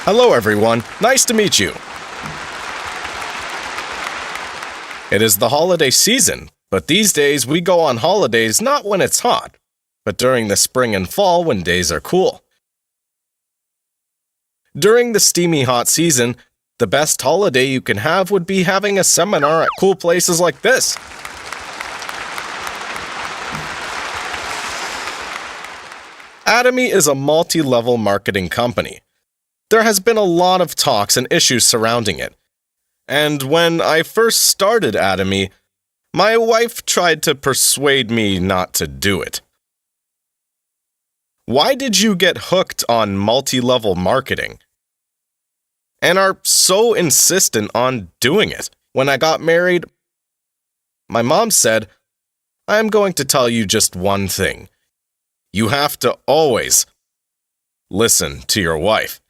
Hello everyone, nice to meet you. It is the holiday season, but these days we go on holidays not when it's hot, but during the spring and fall when days are cool. During the steamy hot season, the best holiday you can have would be having a seminar at cool places like this. Atomy is a multi-level marketing company. There has been a lot of talks and issues surrounding it. And when I first started Atomy, my wife tried to persuade me not to do it. Why did you get hooked on multi-level marketing? And are so insistent on doing it? When I got married, my mom said, "I am going to tell you just one thing. You have to always listen to your wife."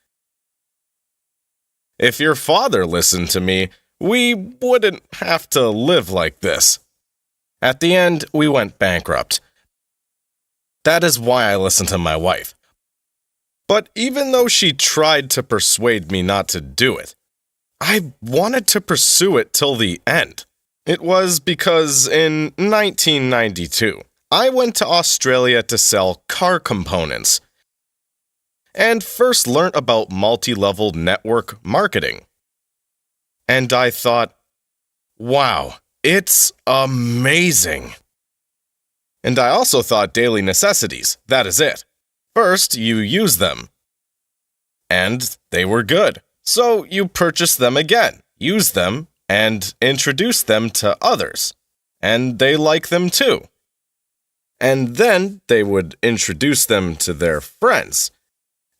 If your father listened to me, we wouldn't have to live like this. At the end, we went bankrupt. That is why I listen to my wife. But even though she tried to persuade me not to do it, I wanted to pursue it till the end. It was because in 1992, I went to Australia to sell car components and first learnt about multi-level network marketing. And I thought, wow, it's amazing. And I also thought daily necessities, that is it. First, you use them. And they were good. So you purchase them again, use them, and introduce them to others. And they like them too. And then they would introduce them to their friends.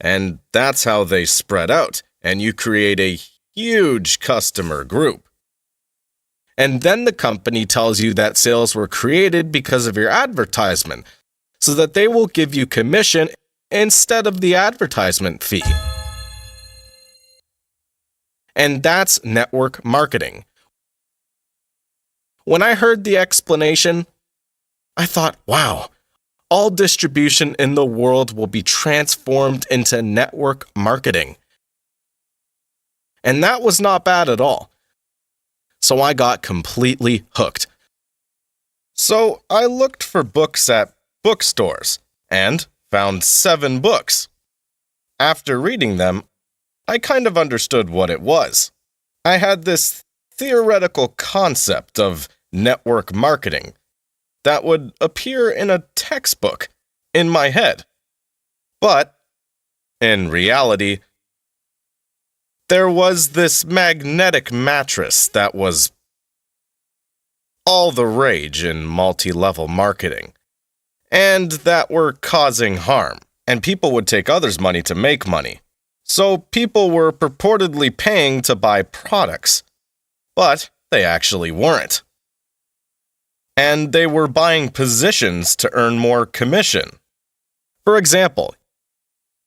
And that's how they spread out, and you create a huge customer group. And then the company tells you that sales were created because of your advertisement, so that they will give you commission instead of the advertisement fee. And that's network marketing. When I heard the explanation, I thought, wow, all distribution in the world will be transformed into network marketing. And that was not bad at all. So I got completely hooked. So I looked for books at bookstores and found 7 books. After reading them, I kind of understood what it was. I had this theoretical concept of network marketing that would appear in a textbook in my head. But, in reality, there was this magnetic mattress that was all the rage in multi-level marketing, and that were causing harm, and people would take others' money to make money. So people were purportedly paying to buy products, but they actually weren't. And they were buying positions to earn more commission. For example,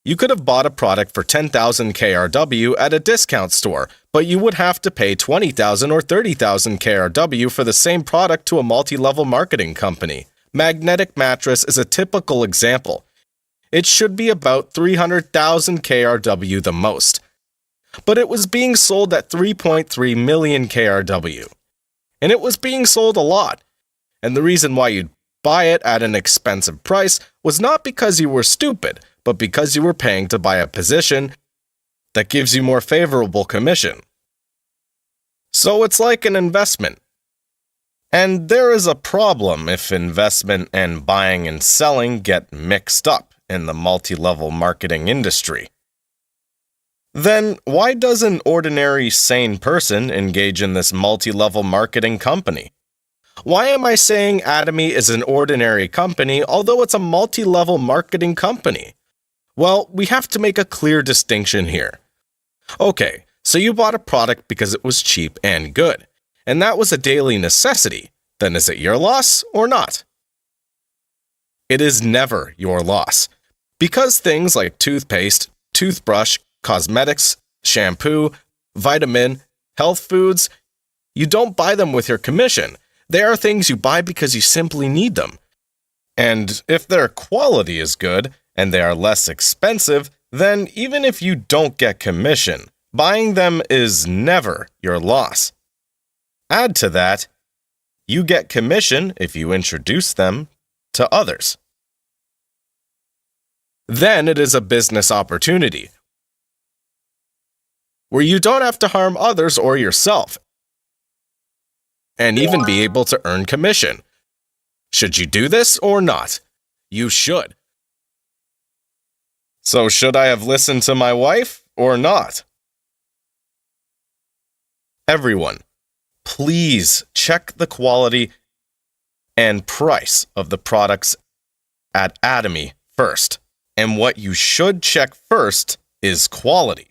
you could have bought a product for 10,000 KRW at a discount store, but you would have to pay 20,000 or 30,000 KRW for the same product to a multi-level marketing company. Magnetic mattress is a typical example. It should be about 300,000 KRW the most. But it was being sold at 3.3 million KRW. And it was being sold a lot. And the reason why you'd buy it at an expensive price was not because you were stupid, but because you were paying to buy a position that gives you more favorable commission. So it's like an investment. And there is a problem if investment and buying and selling get mixed up in the multi-level marketing industry. Then why does an ordinary sane person engage in this multi-level marketing company? Why am I saying Atomy is an ordinary company, although it's a multi-level marketing company? Well, we have to make a clear distinction here. Okay, so you bought a product because it was cheap and good, and that was a daily necessity. Then is it your loss or not? It is never your loss. Because things like toothpaste, toothbrush, cosmetics, shampoo, vitamin, health foods, you don't buy them with your commission. They are things you buy because you simply need them. And if their quality is good and they are less expensive, then even if you don't get commission, buying them is never your loss. Add to that, you get commission if you introduce them to others. Then it is a business opportunity, where you don't have to harm others or yourself, and even be able to earn commission. Should you do this or not? You should. So should I have listened to my wife or not? Everyone, please check the quality and price of the products at Atomy first. And what you should check first is quality.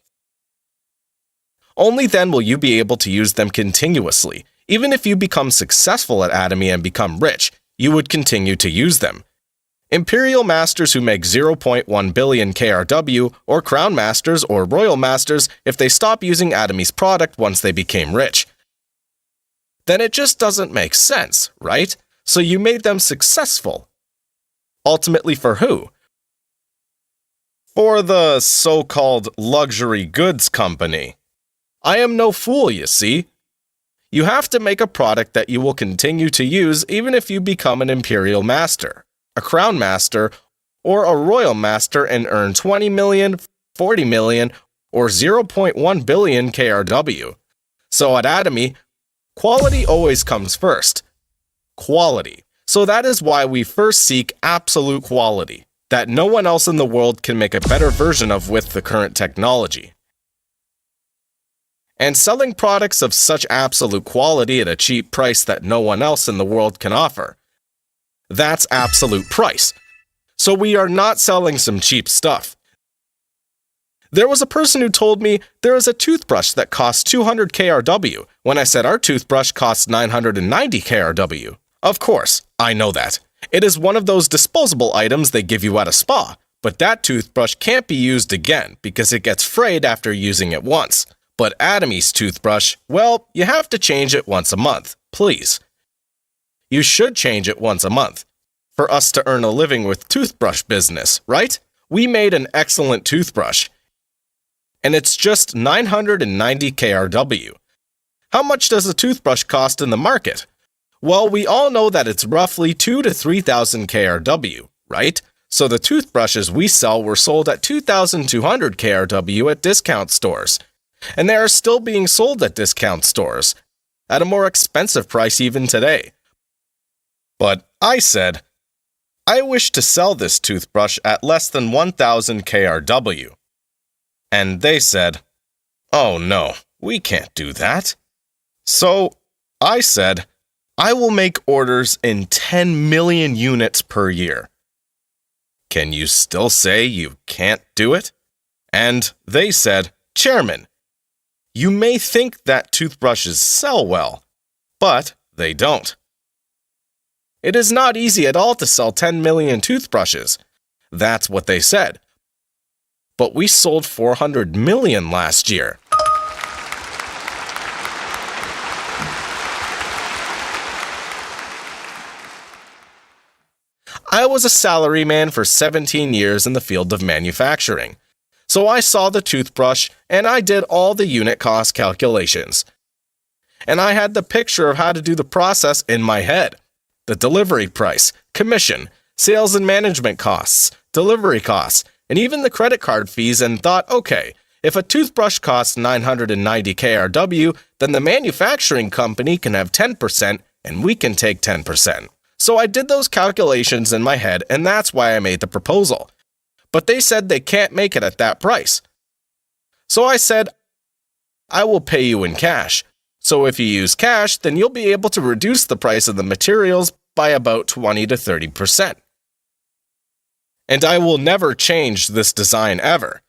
Only then will you be able to use them continuously. Even if you become successful at Atomy and become rich, you would continue to use them. Imperial masters who make 0.1 billion KRW, or crown masters or royal masters if they stop using Atomy's product once they became rich. Then it just doesn't make sense, right? So you made them successful. Ultimately for who? For the so-called luxury goods company. I am no fool, you see. You have to make a product that you will continue to use even if you become an imperial master, a crown master, or a royal master and earn 20 million, 40 million, or 0.1 billion KRW. So at Atomy, quality always comes first. Quality. So that is why we first seek absolute quality, that no one else in the world can make a better version of with the current technology. And selling products of such absolute quality at a cheap price that no one else in the world can offer. That's absolute price. So we are not selling some cheap stuff. There was a person who told me there is a toothbrush that costs 200 KRW when I said our toothbrush costs 990 KRW. Of course, I know that. It is one of those disposable items they give you at a spa, but that toothbrush can't be used again because it gets frayed after using it once. But Atomy's toothbrush, well, you have to change it once a month, please. You should change it once a month. For us to earn a living with toothbrush business, right? We made an excellent toothbrush. And it's just 990 KRW. How much does a toothbrush cost in the market? Well, we all know that it's roughly 2,000 to 3,000 KRW, right? So the toothbrushes we sell were sold at 2,200 KRW at discount stores. And they are still being sold at discount stores, at a more expensive price even today. But I said, I wish to sell this toothbrush at less than 1,000 KRW. And they said, oh no, we can't do that. So I said, I will make orders in 10 million units per year. Can you still say you can't do it? And they said, Chairman, you may think that toothbrushes sell well, but they don't. It is not easy at all to sell 10 million toothbrushes. That's what they said. But we sold 400 million last year. I was a salaryman for 17 years in the field of manufacturing. So I saw the toothbrush and I did all the unit cost calculations. And I had the picture of how to do the process in my head. The delivery price, commission, sales and management costs, delivery costs, and even the credit card fees, and thought, okay, if a toothbrush costs 990 KRW, then the manufacturing company can have 10% and we can take 10%. So I did those calculations in my head, and that's why I made the proposal. But they said they can't make it at that price. So I said, I will pay you in cash. So if you use cash, then you'll be able to reduce the price of the materials by about 20 to 30%. And I will never change this design ever.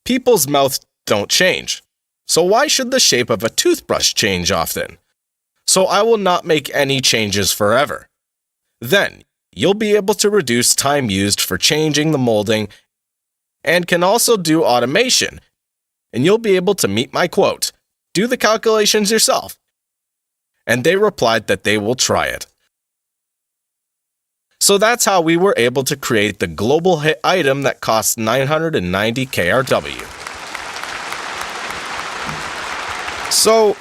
People's mouths don't change. So why should the shape of a toothbrush change often? So I will not make any changes forever. Then, you'll be able to reduce time used for changing the molding and can also do automation. And you'll be able to meet my quote, do the calculations yourself. And they replied that they will try it. So that's how we were able to create the global hit item that costs 990 KRW. So,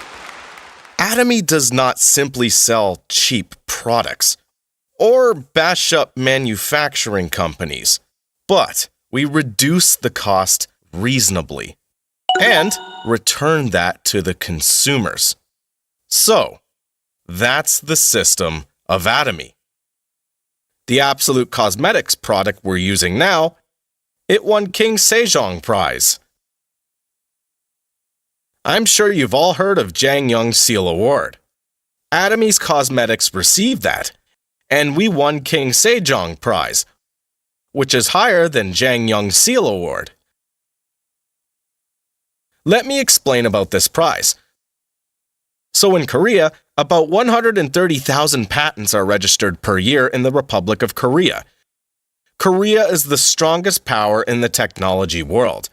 Atomy does not simply sell cheap products or bash up manufacturing companies, but we reduce the cost reasonably and return that to the consumers. So, that's the system of Atomy. The Absolute Cosmetics product we're using now, it won King Sejong Prize. I'm sure you've all heard of Jang Young Seal Award. Atomy's cosmetics received that, and we won King Sejong Prize, which is higher than Jang Young Seal Award. Let me explain about this prize. So in Korea, about 130,000 patents are registered per year in the Republic of Korea. Korea is the strongest power in the technology world.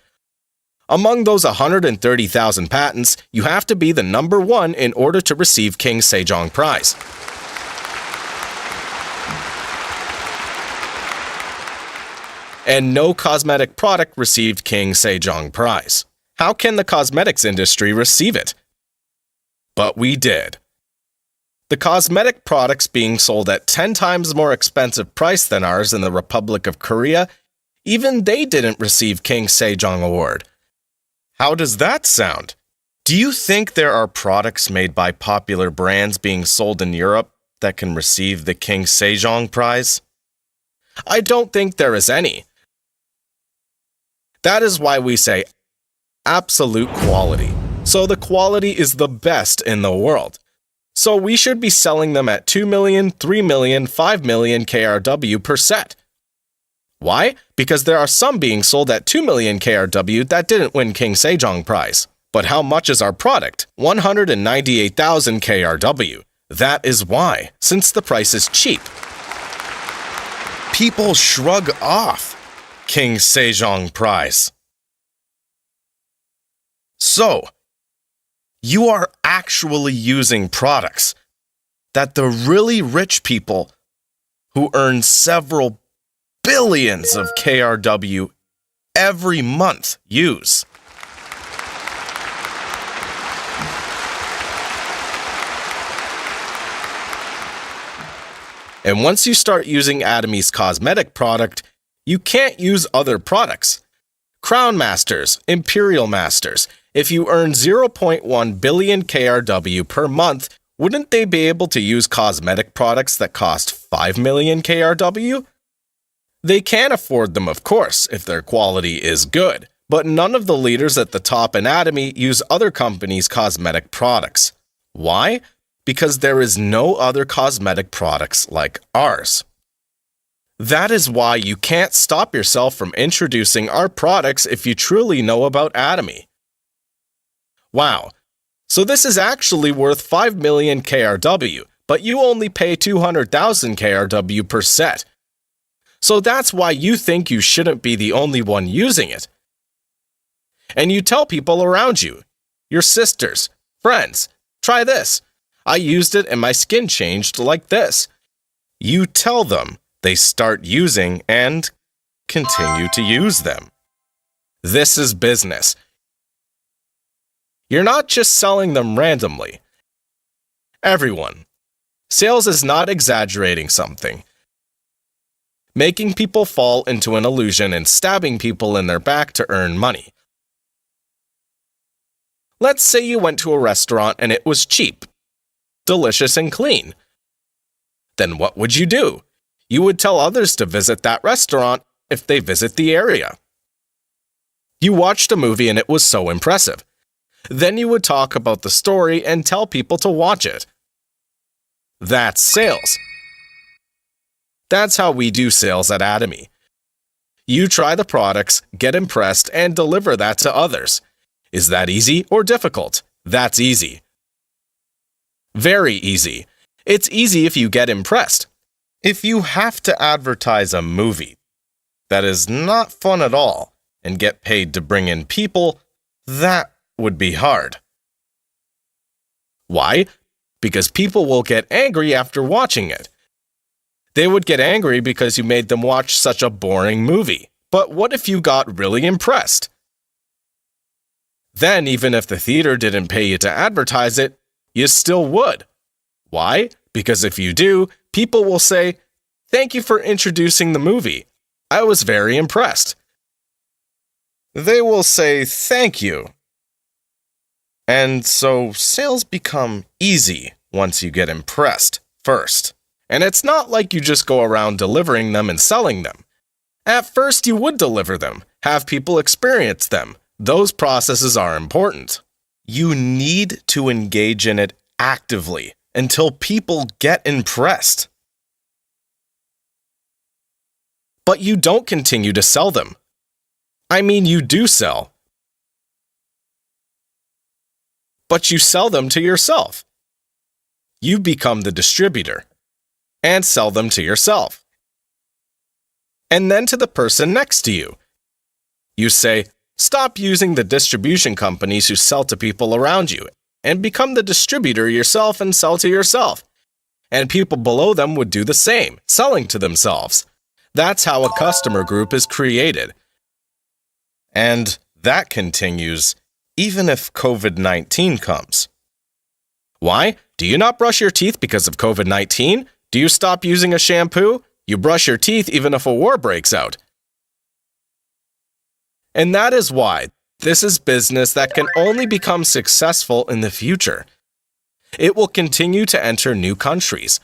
Among those 130,000 patents, you have to be the number one in order to receive King Sejong Prize. And no cosmetic product received King Sejong Prize. How can the cosmetics industry receive it? But we did. The cosmetic products being sold at 10 times more expensive price than ours in the Republic of Korea, even they didn't receive King Sejong Award. How does that sound? Do you think there are products made by popular brands being sold in Europe that can receive the King Sejong Prize? I don't think there is any. That is why we say absolute quality. So the quality is the best in the world. So we should be selling them at 2 million, 3 million, 5 million KRW per set. Why? Because there are some being sold at 2 million KRW that didn't win King Sejong Prize. But how much is our product? 198,000 KRW. That is why, since the price is cheap. People shrug off King Sejong Prize. So, you are actually using products that the really rich people who earn several billions of KRW every month use. And once you start using Atomy's cosmetic product, you can't use other products. Crown Masters, Imperial Masters, if you earn 0.1 billion KRW per month, wouldn't they be able to use cosmetic products that cost 5 million KRW? They can afford them, of course, if their quality is good, but none of the leaders at the top in Atomy use other companies' cosmetic products. Why? Because there is no other cosmetic products like ours. That is why you can't stop yourself from introducing our products if you truly know about Atomy. Wow, so this is actually worth 5 million KRW, but you only pay 200,000 KRW per set. So that's why you think you shouldn't be the only one using it. And you tell people around you, your sisters, friends, try this. I used it and my skin changed like this. You tell them, they start using and continue to use them. This is business. You're not just selling them randomly. Everyone. Sales is not exaggerating something. Making people fall into an illusion and stabbing people in their back to earn money. Let's say you went to a restaurant and it was cheap, delicious and clean. Then what would you do? You would tell others to visit that restaurant if they visit the area. You watched a movie and it was so impressive. Then you would talk about the story and tell people to watch it. That's sales. That's how we do sales at Atomy. You try the products, get impressed, and deliver that to others. Is that easy or difficult? That's easy. Very easy. It's easy if you get impressed. If you have to advertise a movie that is not fun at all and get paid to bring in people, that would be hard. Why? Because people will get angry after watching it. They would get angry because you made them watch such a boring movie. But what if you got really impressed? Then, even if the theater didn't pay you to advertise it, you still would. Why? Because if you do, people will say, "Thank you for introducing the movie. I was very impressed." They will say thank you. And so sales become easy once you get impressed first. And it's not like you just go around delivering them and selling them. At first, you would deliver them, have people experience them. Those processes are important. You need to engage in it actively until people get impressed. But you don't continue to sell them. I mean, you do sell. But you sell them to yourself. You become the distributor and sell them to yourself. And then to the person next to you. You say, "Stop using the distribution companies who sell to people around you and become the distributor yourself and sell to yourself." And people below them would do the same, selling to themselves. That's how a customer group is created. And that continues even if COVID-19 comes. Why? Do you not brush your teeth because of COVID-19? Do you stop using a shampoo? You brush your teeth even if a war breaks out. And that is why this is business that can only become successful in the future. It will continue to enter new countries.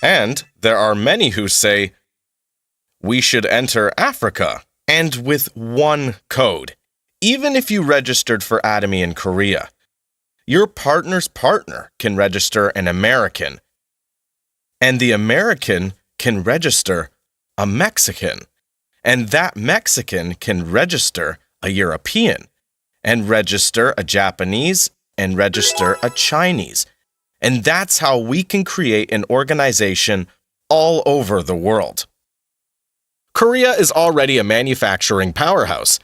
And there are many who say, we should enter Africa, and with one code. Even if you registered for Atomy in Korea, your partner's partner can register an American, and the American can register a Mexican, and that Mexican can register a European, and register a Japanese, and register a Chinese. And that's how we can create an organization all over the world. Korea is already a manufacturing powerhouse.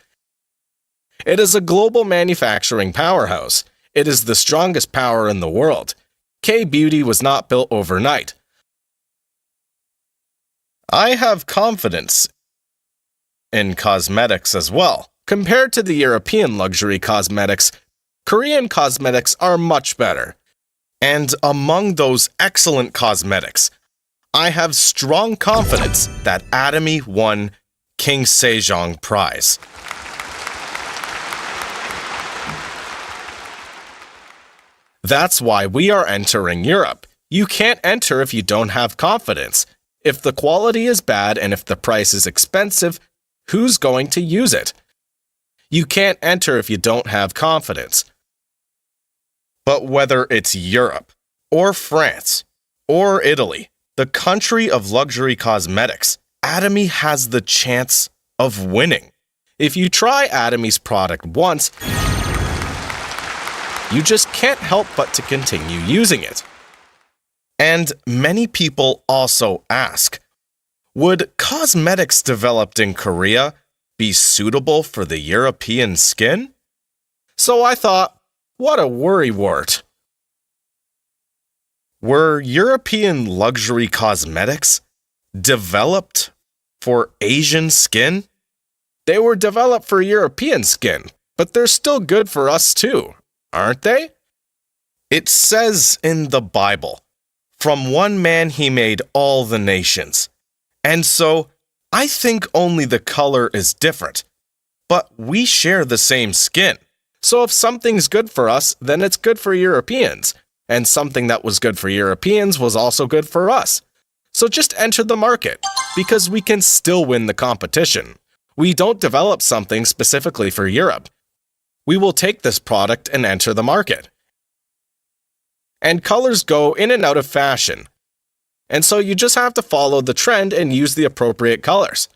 It is a global manufacturing powerhouse. It is the strongest power in the world. K-beauty was not built overnight. I have confidence in cosmetics as well. Compared to the European luxury cosmetics, Korean cosmetics are much better. And among those excellent cosmetics, I have strong confidence that Atomy won King Sejong Prize. That's why we are entering Europe. You can't enter if you don't have confidence. If the quality is bad and if the price is expensive, who's going to use it? You can't enter if you don't have confidence. But whether it's Europe, or France, or Italy, the country of luxury cosmetics, Atomy has the chance of winning. If you try Atomy's product once, you just can't help but to continue using it. And many people also ask, would cosmetics developed in Korea be suitable for the European skin? So I thought, what a worrywart. Were European luxury cosmetics developed for Asian skin? They were developed for European skin, but they're still good for us too, aren't they? It says in the Bible, "From one man he made all the nations." And so, I think only the color is different, but we share the same skin. So if something's good for us, then it's good for Europeans. And something that was good for Europeans was also good for us. So just enter the market, because we can still win the competition. We don't develop something specifically for Europe. We will take this product and enter the market. And colors go in and out of fashion. And so you just have to follow the trend and use the appropriate colors.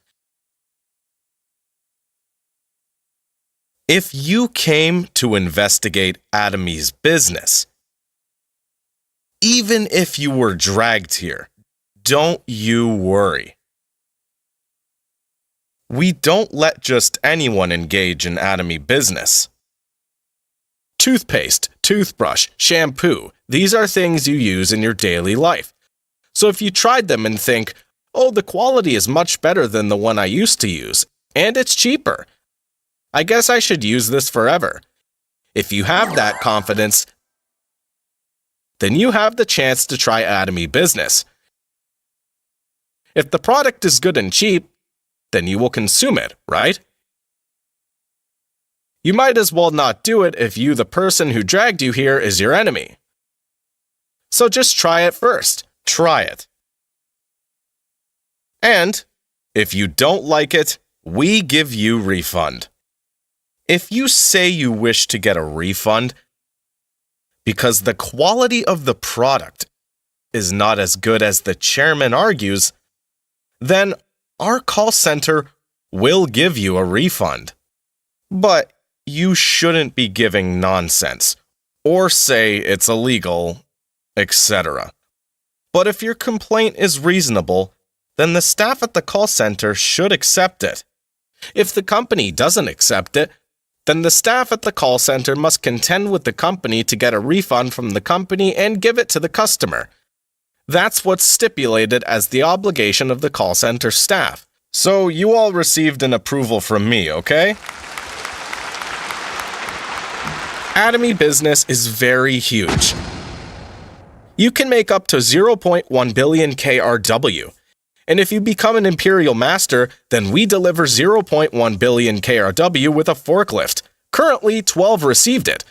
If you came to investigate Atomy's business, even if you were dragged here, don't you worry. We don't let just anyone engage in Atomy business. Toothpaste, toothbrush, shampoo, these are things you use in your daily life. So if you tried them and think, oh, the quality is much better than the one I used to use, and it's cheaper, I guess I should use this forever. If you have that confidence, then you have the chance to try Atomy Business. If the product is good and cheap, then you will consume it, right? You might as well not do it if you, the person who dragged you here, is your enemy. So just try it first. Try it. And if you don't like it, we give you refund. If you say you wish to get a refund because the quality of the product is not as good as the chairman argues, then our call center will give you a refund. But you shouldn't be giving nonsense or say it's illegal, etc. But if your complaint is reasonable, then the staff at the call center should accept it. If the company doesn't accept it, then the staff at the call center must contend with the company to get a refund from the company and give it to the customer. That's what's stipulated as the obligation of the call center staff. So you all received an approval from me, okay? Atomy Business is very huge. You can make up to 0.1 billion KRW. And if you become an Imperial Master, then we deliver 0.1 billion KRW with a forklift. Currently, 12 received it.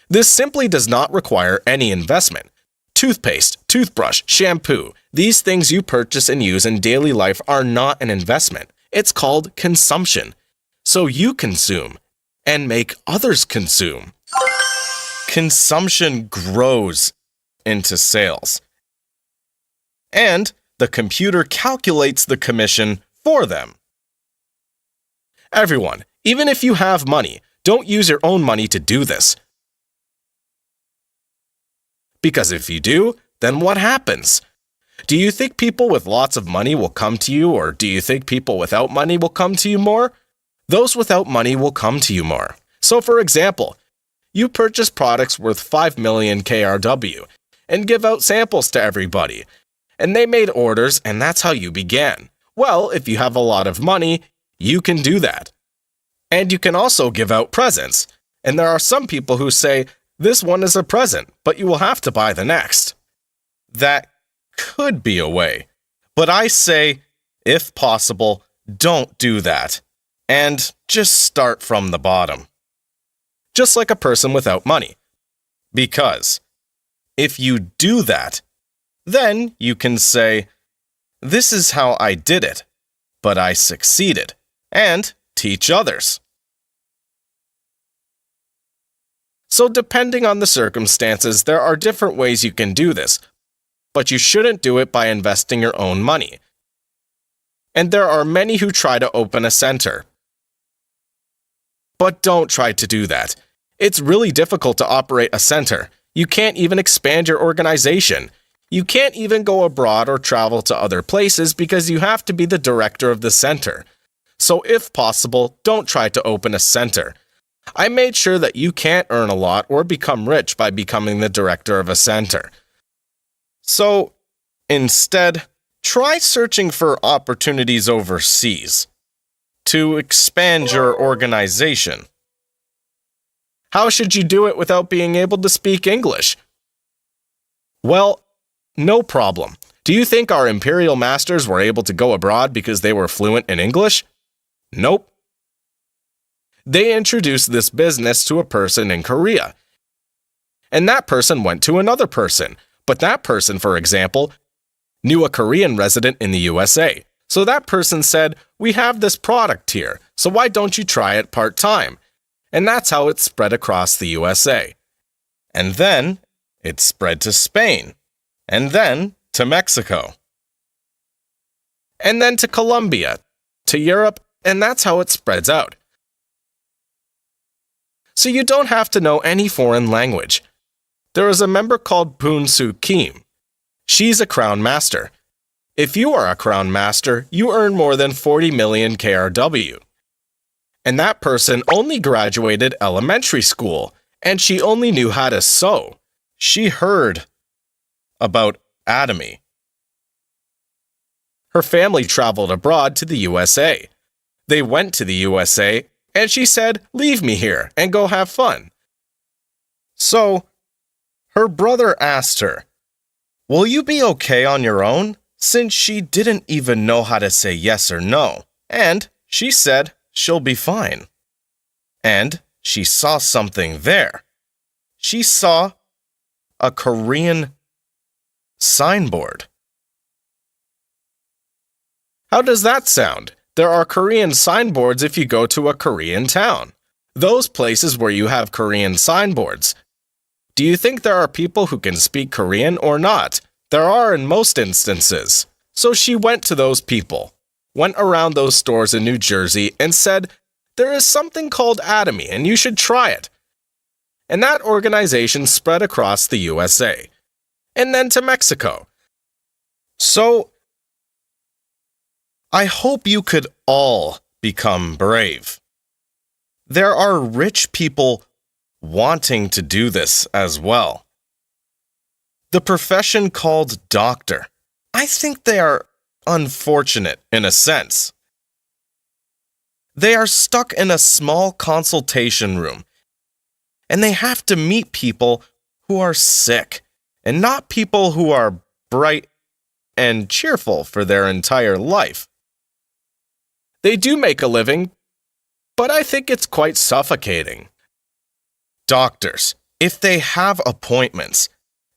This simply does not require any investment. Toothpaste, toothbrush, shampoo, these things you purchase and use in daily life are not an investment. It's called consumption. So you consume and make others consume. Consumption grows into sales. And the computer calculates the commission for them. Everyone, even if you have money, don't use your own money to do this. Because if you do, then what happens? Do you think people with lots of money will come to you, or do you think people without money will come to you more? Those without money will come to you more. So for example, you purchase products worth 5 million KRW and give out samples to everybody. And they made orders, and that's how you began. Well, if you have a lot of money, you can do that. And you can also give out presents. And there are some people who say, this one is a present, but you will have to buy the next. That could be a way. But I say, if possible, don't do that. And just start from the bottom. Just like a person without money. Because if you do that, then you can say, this is how I did it, but I succeeded, and teach others. So depending on the circumstances, there are different ways you can do this, but you shouldn't do it by investing your own money. And there are many who try to open a center. But don't try to do that. It's really difficult to operate a center. You can't even expand your organization. You can't even go abroad or travel to other places because you have to be the director of the center. So if possible, don't try to open a center. I made sure that you can't earn a lot or become rich by becoming the director of a center. So instead, try searching for opportunities overseas to expand your organization. How should you do it without being able to speak English? Well, no problem. Do you think our Imperial Masters were able to go abroad because they were fluent in English? Nope. They introduced this business to a person in Korea. And that person went to another person. But that person, for example, knew a Korean resident in the USA. So that person said, we have this product here, so why don't you try it part-time? And that's how it spread across the USA. And then it spread to Spain. And then to Mexico. And then to Colombia, to Europe, and that's how it spreads out. So you don't have to know any foreign language. There is a member called Poon Soo Kim. She's a Crown Master. If you are a Crown Master, you earn more than 40 million KRW. And that person only graduated elementary school, and she only knew how to sew. she heard about Atomy. Her family traveled abroad to the USA. They went to the USA, and she said, "Leave me here and go have fun." So, her brother asked her, "Will you be okay on your own?" Since she didn't even know how to say yes or no. And she said she'll be fine. And she saw something there. She saw a Korean signboard. How does that sound? There are Korean signboards if you go to a Korean town. Those places where you have Korean signboards. Do you think there are people who can speak Korean or not? There are in most instances. So she went to those people, went around those stores in New Jersey and said, "There is something called Atomy and you should try it." And that organization spread across the USA and then to Mexico. So, I hope you could all become brave. There are rich people wanting to do this as well. The profession called doctor, I think they are unfortunate in a sense. They are stuck in a small consultation room, and they have to meet people who are sick, and not people who are bright and cheerful for their entire life. They do make a living, but I think it's quite suffocating. Doctors, if they have appointments,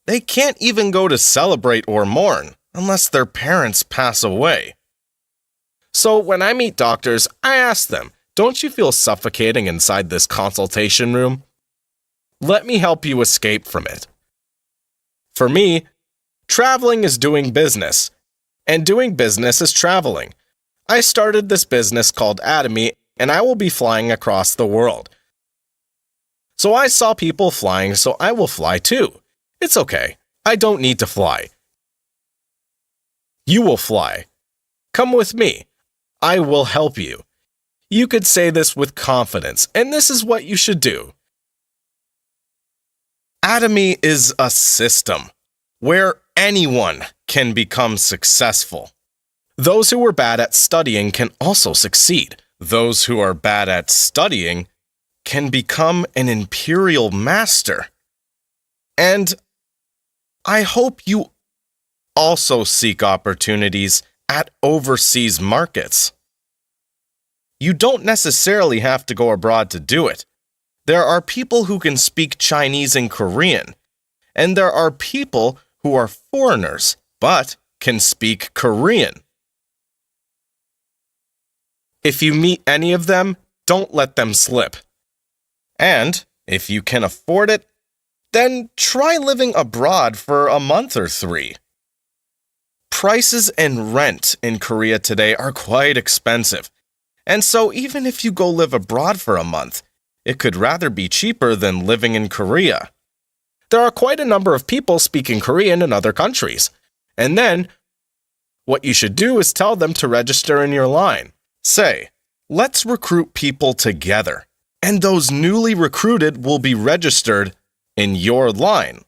they can't even go to celebrate or mourn unless their parents pass away. So when I meet doctors, I ask them, "Don't you feel suffocating inside this consultation room? Let me help you escape from it." For me, traveling is doing business, and doing business is traveling. I started this business called Atomy, and I will be flying across the world. So I saw people flying, so I will fly too. It's okay. I don't need to fly. You will fly. Come with me. I will help you. You could say this with confidence, and this is what you should do. Atomy is a system where anyone can become successful. Those who are bad at studying can also succeed. Those who are bad at studying can become an imperial master. And I hope you also seek opportunities at overseas markets. You don't necessarily have to go abroad to do it. There are people who can speak Chinese and Korean, and there are people who are foreigners but can speak Korean. If you meet any of them, don't let them slip. And if you can afford it, then try living abroad for a month or 3. Prices and rent in Korea today are quite expensive, and so even if you go live abroad for a month, it could rather be cheaper than living in Korea. There are quite a number of people speaking Korean in other countries, and then what you should do is tell them to register in your line. Say, "Let's recruit people together, and those newly recruited will be registered in your line."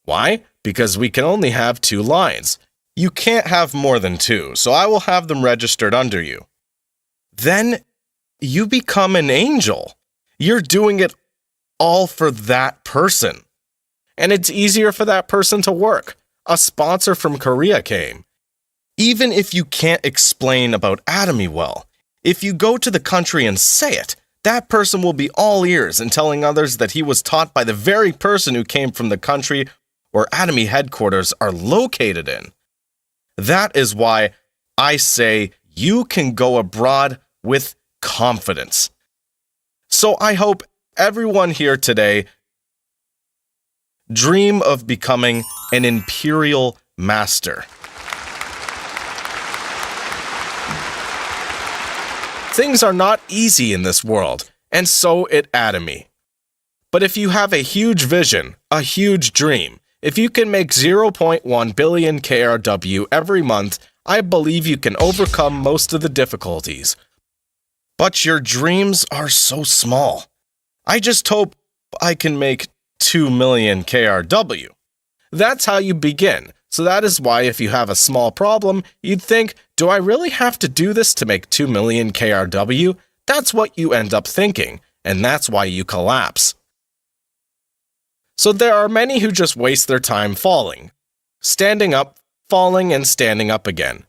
Why? Because we can only have 2 lines. You can't have more than 2, so I will have them registered under you. Then you become an angel. You're doing it all for that person. And it's easier for that person to work. A sponsor from Korea came. Even if you can't explain about Atomy well, if you go to the country and say it, that person will be all ears and telling others that he was taught by the very person who came from the country where Atomy headquarters are located in. That is why I say you can go abroad with confidence. So I hope everyone here today dream of becoming an imperial master. Things are not easy in this world, and so at Atomy. But if you have a huge vision, a huge dream, if you can make 0.1 billion KRW every month, I believe you can overcome most of the difficulties. But your dreams are so small. I just hope I can make 2 million KRW. That's how you begin. So that is why if you have a small problem, you'd think, do I really have to do this to make 2 million KRW? That's what you end up thinking, and that's why you collapse. So there are many who just waste their time falling, standing up, falling, and standing up again.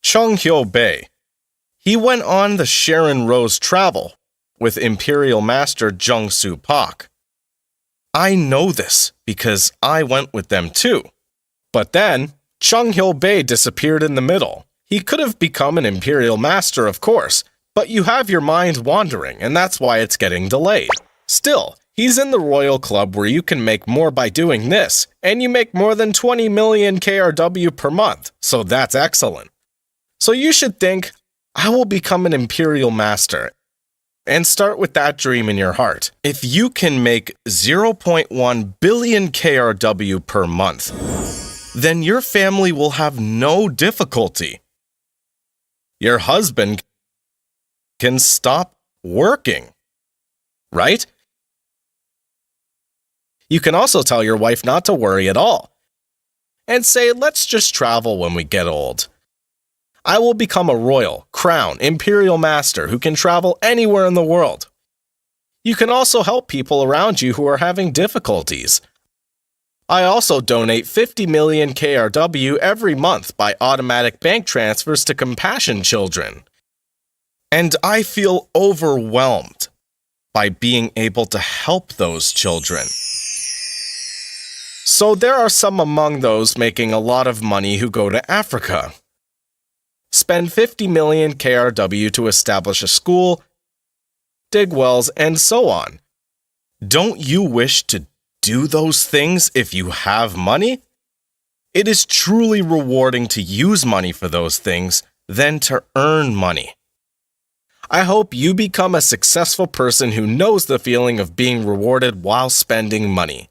Chung-Hyo Bae. He went on the Sharon Rose travel with Imperial Master Jung-Soo Pak. I know this because I went with them too. But then, Chung-Hyo Bae disappeared in the middle. He could have become an Imperial Master, of course, but you have your mind wandering, and that's why it's getting delayed. Still, he's in the Royal Club where you can make more by doing this, and you make more than 20 million KRW per month, so that's excellent. So you should think, I will become an Imperial Master, and start with that dream in your heart. If you can make 0.1 billion KRW per month, then your family will have no difficulty. Your husband can stop working, right? You can also tell your wife not to worry at all, and say, let's just travel when we get old. I will become a royal, crown, imperial master who can travel anywhere in the world. You can also help people around you who are having difficulties. I also donate 50 million KRW every month by automatic bank transfers to compassion children. And I feel overwhelmed by being able to help those children. So there are some among those making a lot of money who go to Africa. Spend 50 million KRW to establish a school, dig wells, and so on. Don't you wish to do those things if you have money? It is truly rewarding to use money for those things than to earn money. I hope you become a successful person who knows the feeling of being rewarded while spending money.